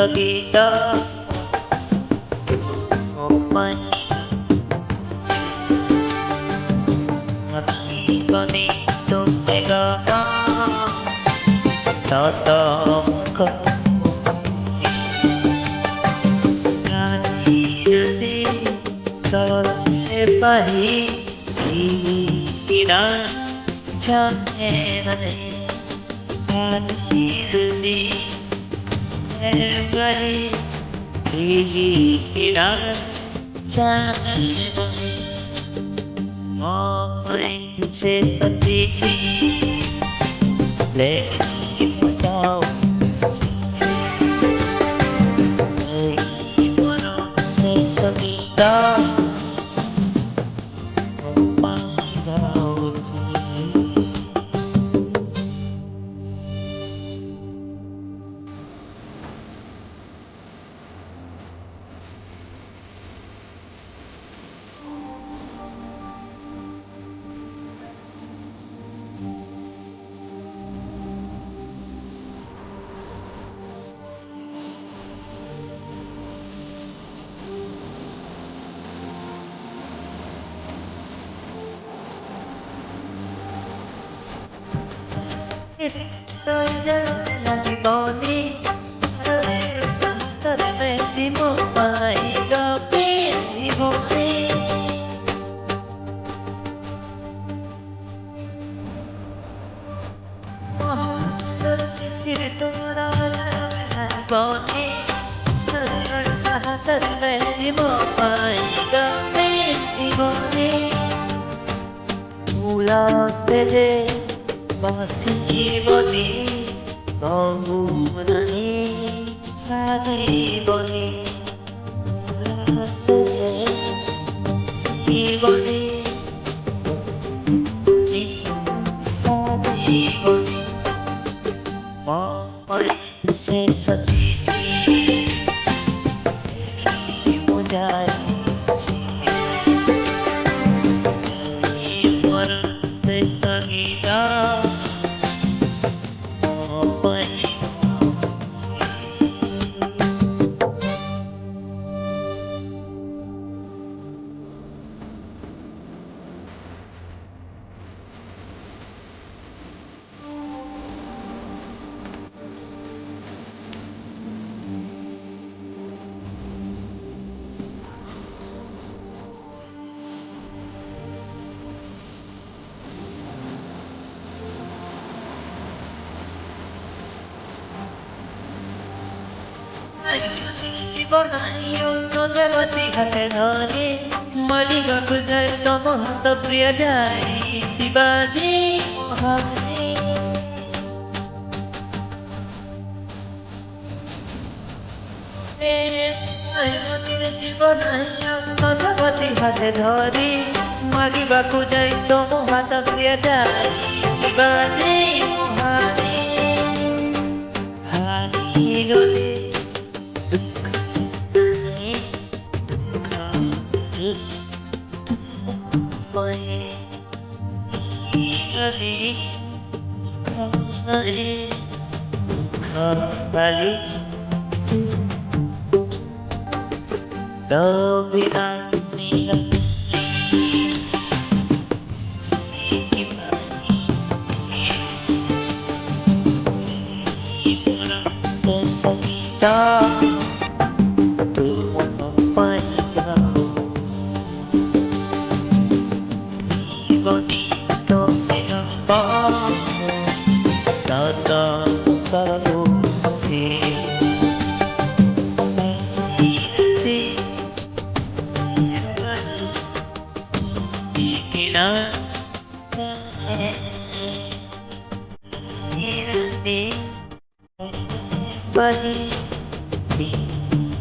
kita Umay Ngasiba nito Tega Tatam ka Nganirdi Karepahi Ina Chanenai Nganirdi Karepahi Ina Chanenai Mọi sẽ phân đi lệ một đau đời của nó sẽ phân đi đó không mang đau tôi nhớ là chỉ bỏ đi ta về đi một vài gặp đi một đi tôi đã bỏ đi ta về đi một vài gặp đi một đi mula tê masih boni kamu menangis masih boni masih boni masih boni mau sesedih dimulai non melodi hati nari maliga kudai tomo hata pria dai tibadi mohani non melodi hati nari maliga kudai tomo hata pria dai tibadi mohani hani goli kembali lebih aneh kita bonito kenapa datang kau Bagi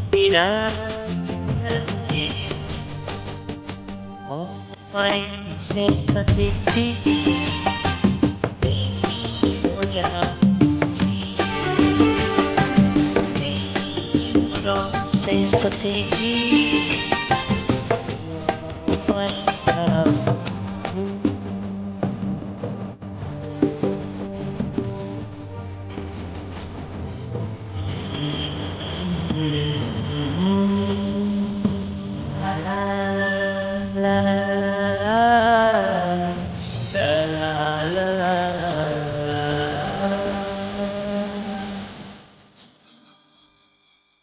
tidak oh main seperti punya orang seperti